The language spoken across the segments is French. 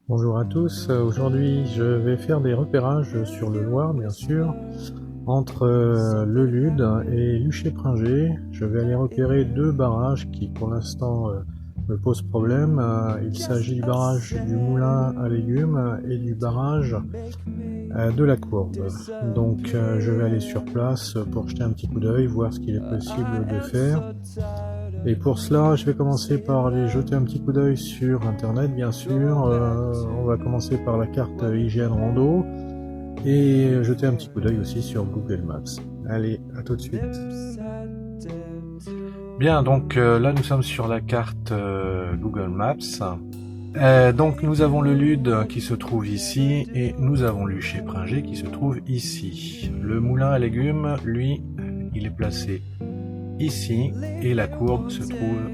Bonjour à tous, aujourd'hui je vais faire des repérages sur le Loir bien sûr, entre le Lude et Luché-Pringé. Je vais aller repérer deux barrages qui pour l'instant me posent problème. Il s'agit du barrage du Moulin à légumes et du barrage de la Courbe. Donc je vais aller sur place pour jeter un petit coup d'œil, voir ce qu'il est possible de faire. Et pour cela, je vais commencer par aller jeter un petit coup d'œil sur internet, bien sûr. On va commencer par la carte IGN Rando et jeter un petit coup d'œil aussi sur Google Maps. Allez, à tout de suite. Bien, donc là nous sommes sur la carte Google Maps. Donc nous avons le Lude qui se trouve ici et nous avons Luché-Pringé qui se trouve ici. Le moulin à légumes, lui, il est placé ici et la courbe se trouve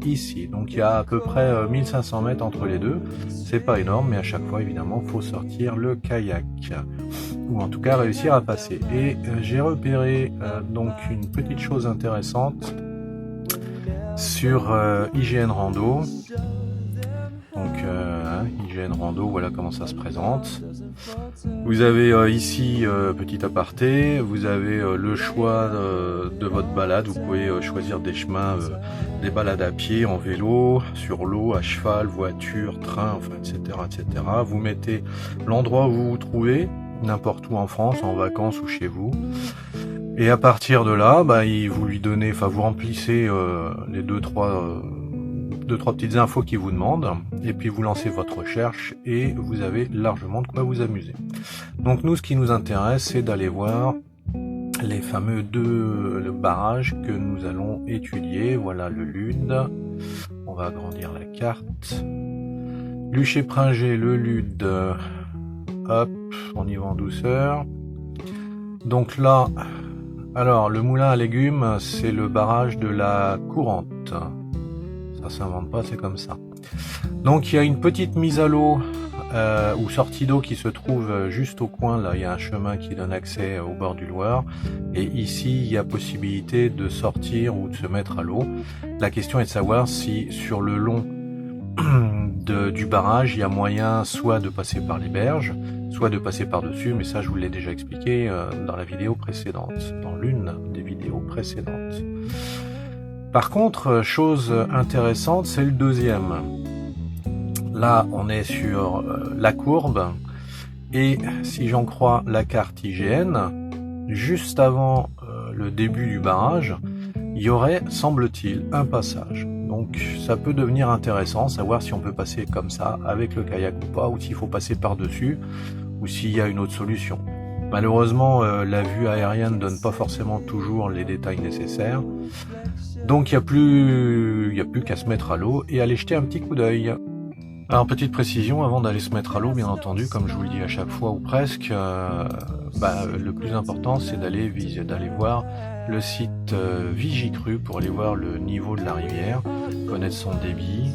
ici. Donc il y a à peu près 1500 mètres entre les deux. C'est pas énorme, mais à chaque fois évidemment faut sortir le kayak ou en tout cas réussir à passer. Et j'ai repéré donc une petite chose intéressante sur IGN Rando. Donc IGN Rando, voilà comment ça se présente. Vous avez ici, petit aparté, vous avez le choix de votre balade. Vous pouvez choisir des chemins, des balades à pied, en vélo, sur l'eau, à cheval, voiture, train, enfin, etc., etc. Vous mettez l'endroit où vous vous trouvez, n'importe où en France, en vacances ou chez vous. Et à partir de là, vous lui donnez, enfin, vous remplissez les deux, trois petites infos qui vous demandent, et puis vous lancez votre recherche et vous avez largement de quoi vous amuser. Donc nous, ce qui nous intéresse, c'est d'aller voir les fameux deux barrages que nous allons étudier. Voilà le Lude, on va agrandir la carte. Luché-Pringé, le Lude, hop, on y va en douceur. Donc là, alors le moulin à légumes, c'est le barrage de la Courante. Ça s'invente pas, c'est comme ça. Donc il y a une petite mise à l'eau ou sortie d'eau qui se trouve juste au coin. Là, il y a un chemin qui donne accès au bord du Loir. Et ici, il y a possibilité de sortir ou de se mettre à l'eau. La question est de savoir si sur le long du barrage, il y a moyen soit de passer par les berges, soit de passer par-dessus. Mais ça, je vous l'ai déjà expliqué dans la vidéo précédente, dans l'une des vidéos précédentes. Par contre, chose intéressante, c'est le deuxième. Là, on est sur la courbe, et si j'en crois la carte IGN, juste avant le début du barrage, il y aurait, semble-t-il, un passage. Donc ça peut devenir intéressant, savoir si on peut passer comme ça, avec le kayak ou pas, ou s'il faut passer par-dessus, ou s'il y a une autre solution. Malheureusement, la vue aérienne ne donne pas forcément toujours les détails nécessaires. Donc il n'y a plus qu'à se mettre à l'eau et aller jeter un petit coup d'œil. Alors petite précision, avant d'aller se mettre à l'eau, bien entendu, comme je vous le dis à chaque fois ou presque, le plus important c'est d'aller voir le site Vigicru pour aller voir le niveau de la rivière, connaître son débit,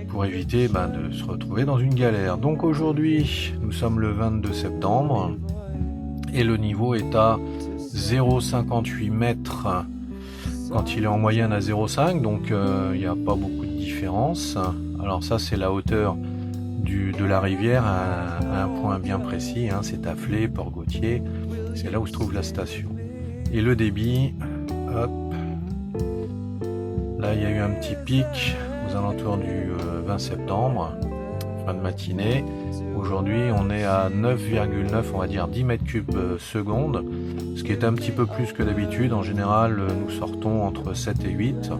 pour éviter de se retrouver dans une galère. Donc aujourd'hui, nous sommes le 22 septembre et le niveau est à 0,58 mètres quand il est en moyenne à 0,5, donc il n'y a pas beaucoup de différence. Alors ça c'est la hauteur de la rivière à un point bien précis, hein, c'est Afflé, Port-Gautier, c'est là où se trouve la station. Et le débit, hop, là il y a eu un petit pic aux alentours du 20 septembre, fin de matinée. Aujourd'hui on est à 9,9, on va dire 10 mètres cubes seconde, ce qui est un petit peu plus que d'habitude. En général nous sortons entre 7 et 8.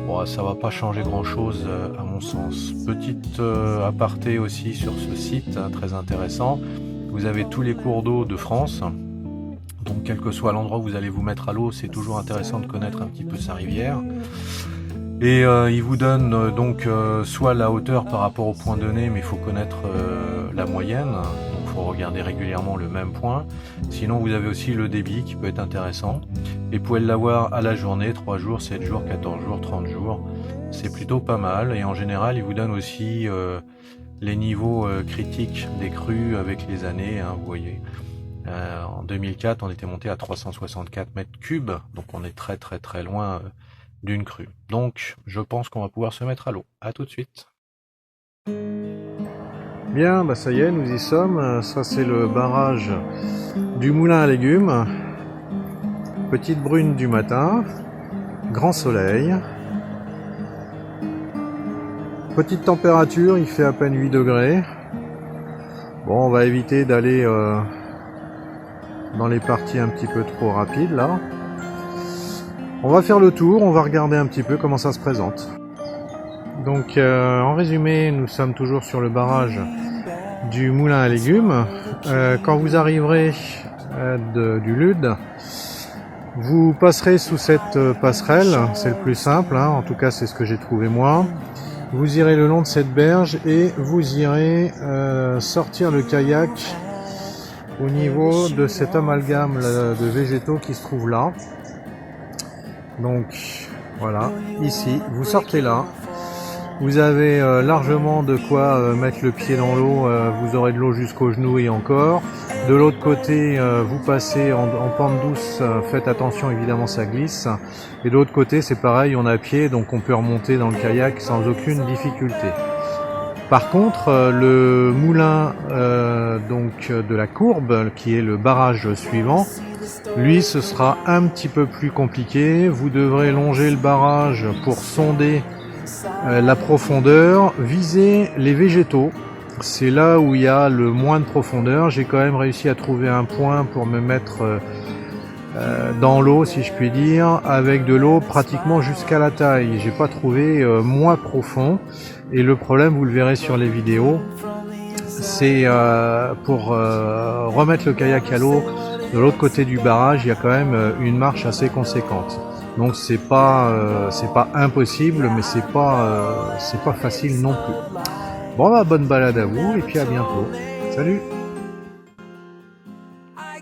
Bon, ça va pas changer grand chose à mon sens. Petite aparté aussi sur ce site, hein, très intéressant. Vous avez tous les cours d'eau de France. Donc quel que soit l'endroit où vous allez vous mettre à l'eau, c'est toujours intéressant de connaître un petit peu sa rivière. Et il vous donne donc soit la hauteur par rapport au point donné, mais il faut connaître la moyenne, donc il faut regarder régulièrement le même point. Sinon vous avez aussi le débit qui peut être intéressant, et vous pouvez l'avoir à la journée, 3 jours, 7 jours, 14 jours, 30 jours, c'est plutôt pas mal. Et en général il vous donne aussi les niveaux critiques des crues avec les années, hein, vous voyez. En 2004 on était monté à 364 mètres cubes, donc on est très très très loin d'une crue. Donc je pense qu'on va pouvoir se mettre à l'eau. À tout de suite. Bien, bah ça y est, nous y sommes. Ça c'est le barrage du moulin à légumes. Petite brune du matin, grand soleil. Petite température, il fait à peine 8 degrés. Bon, on va éviter d'aller dans les parties un petit peu trop rapides là. On va faire le tour, on va regarder un petit peu comment ça se présente. Donc en résumé, nous sommes toujours sur le barrage du moulin à légumes. Quand vous arriverez du LUD, vous passerez sous cette passerelle, c'est le plus simple, hein, en tout cas c'est ce que j'ai trouvé moi. Vous irez le long de cette berge et vous irez sortir le kayak au niveau de cet amalgame de végétaux qui se trouve là. Donc voilà, ici, vous sortez là. Vous avez largement de quoi mettre le pied dans l'eau, vous aurez de l'eau jusqu'aux genoux et encore. De l'autre côté, vous passez en pente douce, faites attention évidemment ça glisse. Et de l'autre côté c'est pareil, on est à pied donc on peut remonter dans le kayak sans aucune difficulté. Par contre, le moulin donc de la courbe, qui est le barrage suivant, lui ce sera un petit peu plus compliqué. Vous devrez longer le barrage pour sonder la profondeur, viser les végétaux. C'est là où il y a le moins de profondeur. J'ai quand même réussi à trouver un point pour me mettre dans l'eau, si je puis dire, avec de l'eau pratiquement jusqu'à la taille. J'ai pas trouvé moins profond. Et le problème, vous le verrez sur les vidéos, c'est pour remettre le kayak à l'eau de l'autre côté du barrage, il y a quand même une marche assez conséquente. Donc c'est pas impossible, mais c'est pas facile non plus. Bon bah bonne balade à vous et puis à bientôt. Salut.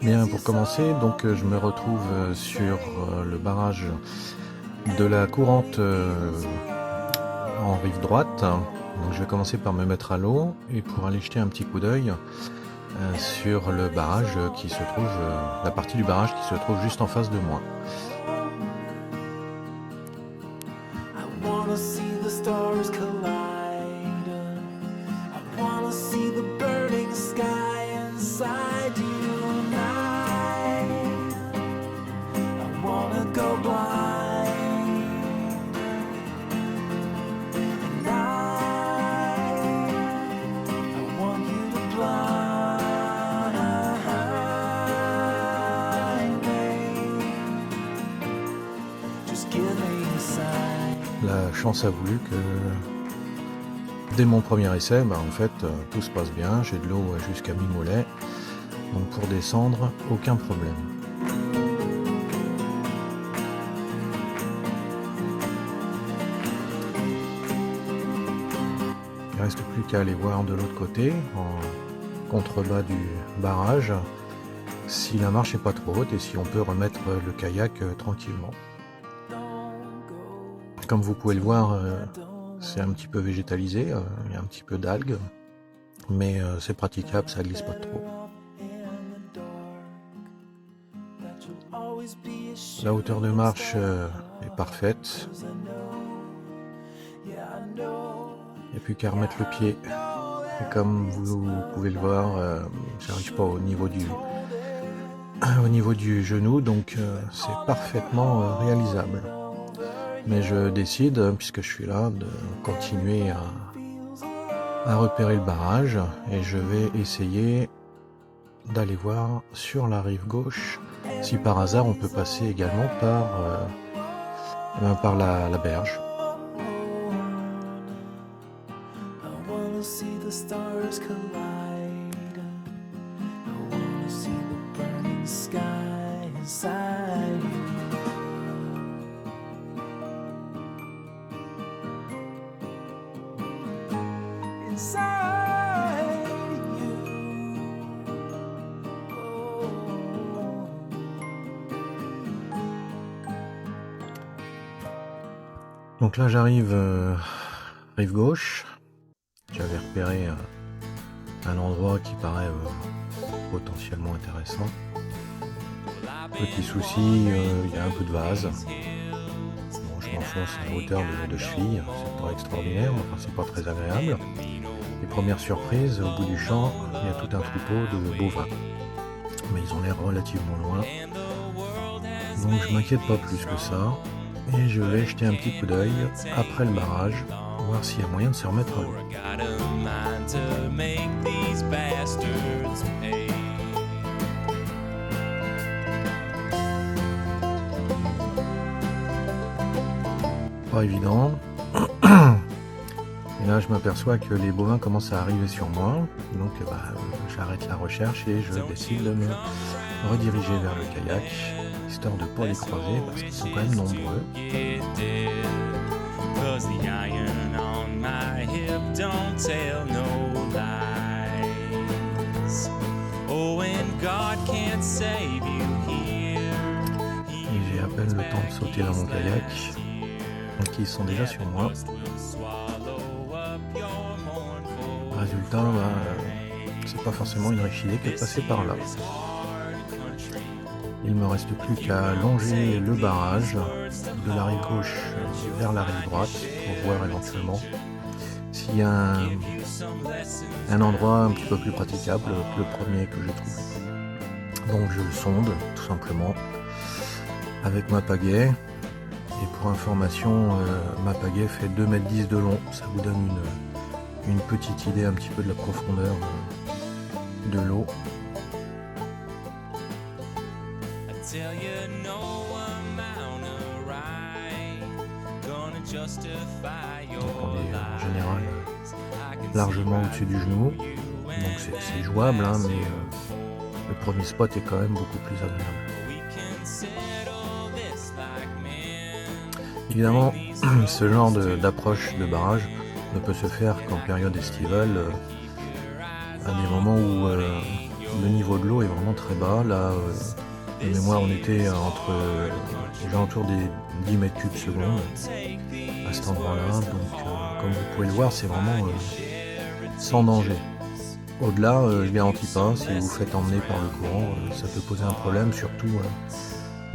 Bien, pour commencer, donc je me retrouve sur le barrage de la courante en rive droite. Donc je vais commencer par me mettre à l'eau et pour aller jeter un petit coup d'œil sur le barrage qui se trouve, la partie du barrage qui se trouve juste en face de moi. La chance a voulu que dès mon premier essai, en fait, tout se passe bien, j'ai de l'eau jusqu'à mi-mollet, donc pour descendre, aucun problème. Il ne reste plus qu'à aller voir de l'autre côté, en contrebas du barrage, si la marche n'est pas trop haute et si on peut remettre le kayak tranquillement. Comme vous pouvez le voir, c'est un petit peu végétalisé, il y a un petit peu d'algues, mais c'est praticable, ça glisse pas trop. La hauteur de marche est parfaite. Il n'y a plus qu'à remettre le pied. Et comme vous pouvez le voir, j'arrive pas au niveau du genou, donc c'est parfaitement réalisable. Mais je décide, puisque je suis là, de continuer à repérer le barrage et je vais essayer d'aller voir sur la rive gauche si par hasard on peut passer également par la berge. Donc là j'arrive rive gauche, j'avais repéré un endroit qui paraît potentiellement intéressant. Petit souci, il y a un peu de vase. Bon, je m'enfonce à hauteur de cheville, c'est pas extraordinaire, mais enfin c'est pas très agréable. Et première surprise, au bout du champ, il y a tout un troupeau de bovins. Mais ils ont l'air relativement loin. Donc je m'inquiète pas plus que ça. Et je vais jeter un petit coup d'œil après le barrage, voir s'il y a moyen de se remettre à l'eau. Pas évident. Et là je m'aperçois que les bovins commencent à arriver sur moi. Donc j'arrête la recherche et je décide de me rediriger vers le kayak, histoire de ne pas les croiser parce qu'ils sont quand même nombreux. Et j'ai à peine le temps de sauter dans mon kayak, donc ils sont déjà sur moi. Résultat, c'est pas forcément une riche idée que de passer par là. Il me reste plus qu'à longer le barrage de la rive gauche vers la rive droite pour voir éventuellement s'il y a un endroit un petit peu plus praticable que le premier que j'ai trouvé. Donc je sonde tout simplement avec ma pagaie. Et pour information, ma pagaie fait 2,10 m de long. Ça vous donne une petite idée un petit peu de la profondeur de l'eau. Donc on est en général largement au-dessus du genou, donc c'est jouable, hein, mais le premier spot est quand même beaucoup plus agréable. Évidemment, ce genre d'approche de barrage ne peut se faire qu'en période estivale, à des moments où le niveau de l'eau est vraiment très bas. Là, de mémoire, on était entre aux alentours des 10 mètres cubes seconde à cet endroit-là. Donc, comme vous pouvez le voir, c'est vraiment sans danger. Au-delà, je garantis pas, si vous vous faites emmener par le courant, ça peut poser un problème, surtout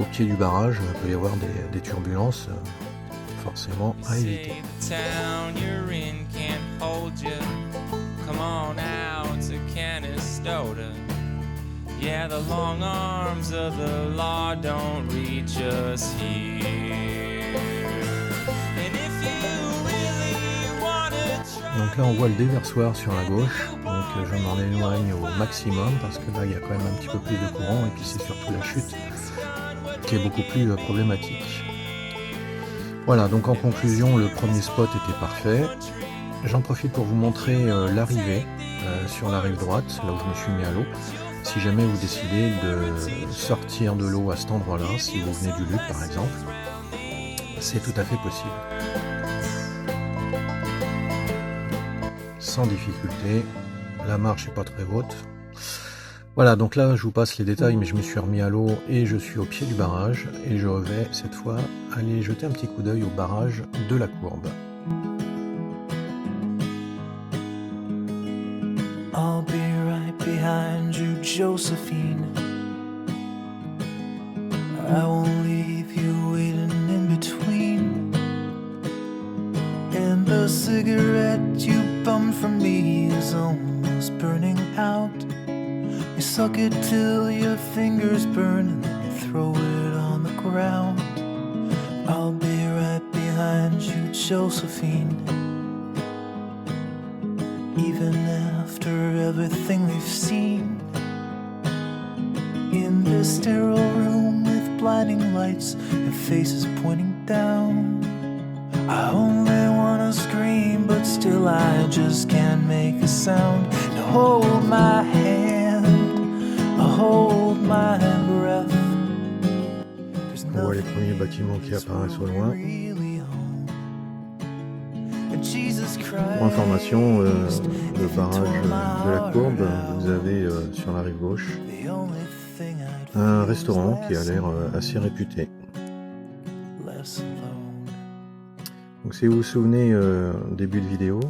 au pied du barrage. Il peut y avoir des turbulences forcément à éviter. Donc là on voit le déversoir sur la gauche, donc je m'en éloigne au maximum parce que là il y a quand même un petit peu plus de courant et puis c'est surtout la chute qui est beaucoup plus problématique. Voilà, donc en conclusion, le premier spot était parfait. J'en profite pour vous montrer l'arrivée sur la rive droite, là où je me suis mis à l'eau. Si jamais vous décidez de sortir de l'eau à cet endroit-là, si vous venez du Luc par exemple, c'est tout à fait possible. Sans difficulté, la marche n'est pas très haute. Voilà, donc là je vous passe les détails, mais je me suis remis à l'eau et je suis au pied du barrage et je vais cette fois aller jeter un petit coup d'œil au barrage de la courbe. I'll be right behind you, Josephine. I won't leave you waiting in between. And the cigarette you bummed from me is almost burning out. You suck it till your fingers burn and then you throw it on the ground. I'll be right behind you, Josephine. Even after everything we've seen. In this sterile room with blinding lights and faces pointing down. I only wanna scream, but still I just can't make a sound. Now hold my hand, hold my breath. On voit les premiers bâtiments qui apparaissent au loin. Pour information, le barrage de la courbe, vous avez sur la rive gauche un restaurant qui a l'air assez réputé. Donc si vous vous souvenez début de vidéo,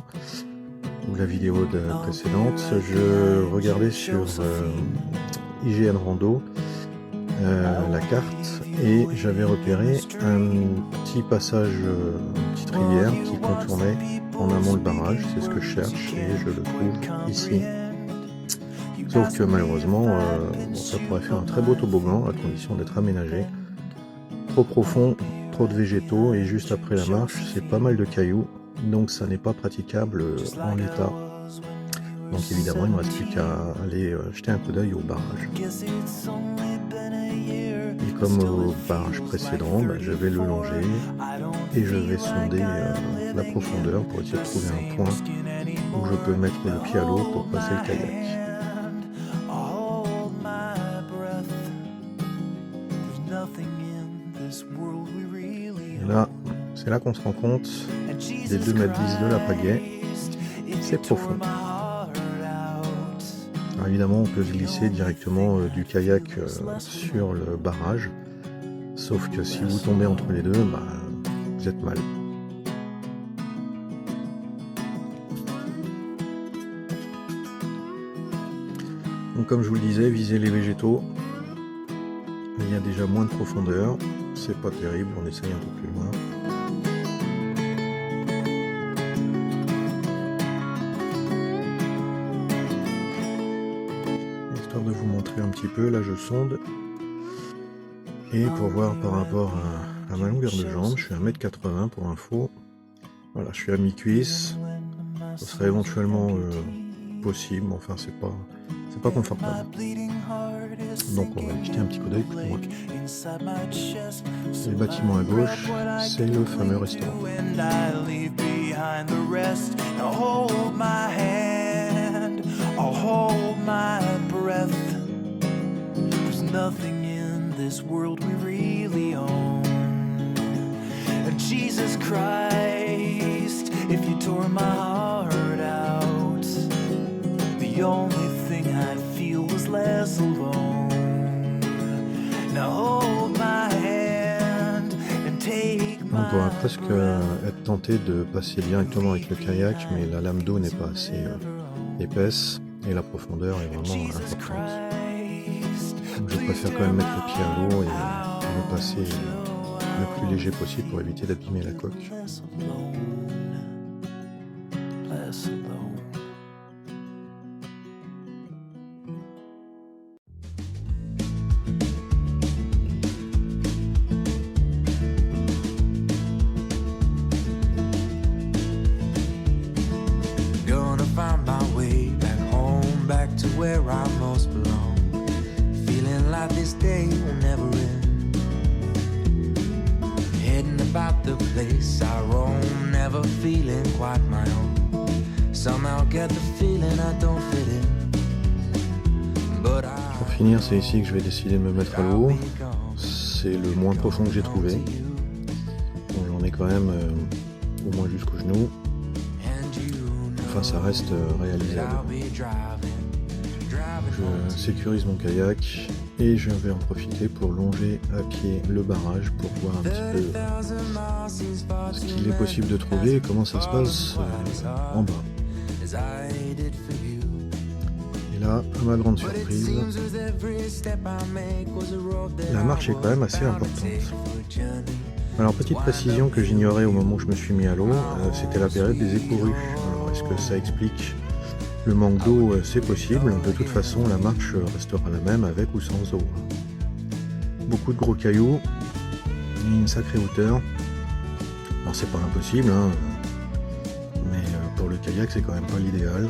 ou la vidéo précédente, je regardais sur IGN Rando la carte et j'avais repéré un petit passage, une petite rivière qui contournait en amont le barrage, c'est ce que je cherche et je le trouve ici. Sauf que malheureusement, ça pourrait faire un très beau toboggan à condition d'être aménagé. Trop profond, trop de végétaux et juste après la marche, c'est pas mal de cailloux, donc ça n'est pas praticable en l'état. Donc évidemment, il ne me reste plus qu'à aller jeter un coup d'œil au barrage. Et comme au barrage précédent, je vais le longer et je vais sonder la profondeur pour essayer de trouver un point où je peux mettre le pied à l'eau pour passer le kayak. Et là, c'est là qu'on se rend compte des 2,10 m de la pagaie. C'est profond. Alors évidemment, on peut se glisser directement du kayak sur le barrage. Sauf que si vous tombez entre les deux, vous êtes mal. Donc comme je vous le disais, visez les végétaux. Il y a déjà moins de profondeur. C'est pas terrible, on essaye un peu plus loin. Histoire de vous montrer un petit peu, là je sonde. Et pour voir par rapport à ma longueur de jambe, je suis à 1,80 m pour info. Voilà, je suis à mi-cuisse. Ça serait éventuellement possible, mais enfin c'est pas confortable. Donc on va y jeter un petit coup d'œil plus loin. Le bâtiment à gauche, c'est le fameux restaurant. This world we really own. And Jesus Christ, if you tore my heart out, the only thing I'd feel was less alone. Now hold my hand and take my On pourrait presque être tenté de passer directement avec le kayak, mais la lame d'eau n'est pas assez épaisse et la profondeur est vraiment importante. Donc je préfère quand même mettre le pied à l'eau et le passer le plus léger possible pour éviter d'abîmer la coque. Gonna find my way back home, back to where I most belong. Feeling like this day will never end. Heading about the place I roam, never feeling quite my own. Somehow get the feeling I don't fit in. But I... Pour finir, c'est ici que je vais décider de me mettre à l'eau. C'est le moins profond que j'ai trouvé. Bon, j'en ai quand même au moins jusqu'au genou. Enfin, ça reste réalisable. Je sécurise mon kayak et je vais en profiter pour longer à pied le barrage pour voir un petit peu ce qu'il est possible de trouver et comment ça se passe en bas. Et là, à ma grande surprise, la marche est quand même assez importante. Alors, petite précision que j'ignorais au moment où je me suis mis à l'eau, c'était la période des écourus. Alors, est-ce que ça explique le manque d'eau? C'est possible. De toute façon, la marche restera la même avec ou sans eau. Beaucoup de gros cailloux et une sacrée hauteur. Alors, c'est pas impossible, hein, mais pour le kayak, c'est quand même pas l'idéal.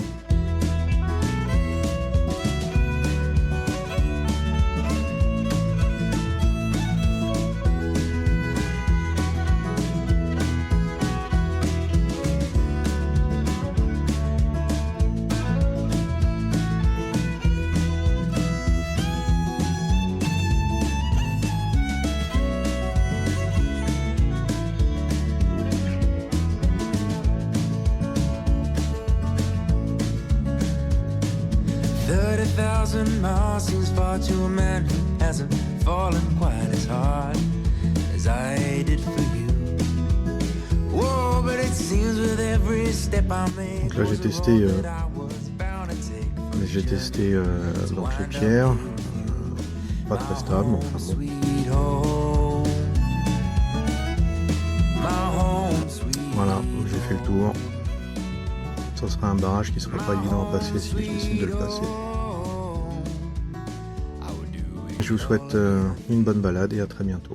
Miles seems far to a man who hasn't fallen quite as hard as I did for you. Whoa, but it seems with every step I make. Donc là, j'ai testé donc les pierres, pas très stable, enfin bon. Voilà, j'ai fait le tour. Ça sera un barrage qui sera pas évident à passer si je décide de le passer. Je vous souhaite une bonne balade et à très bientôt.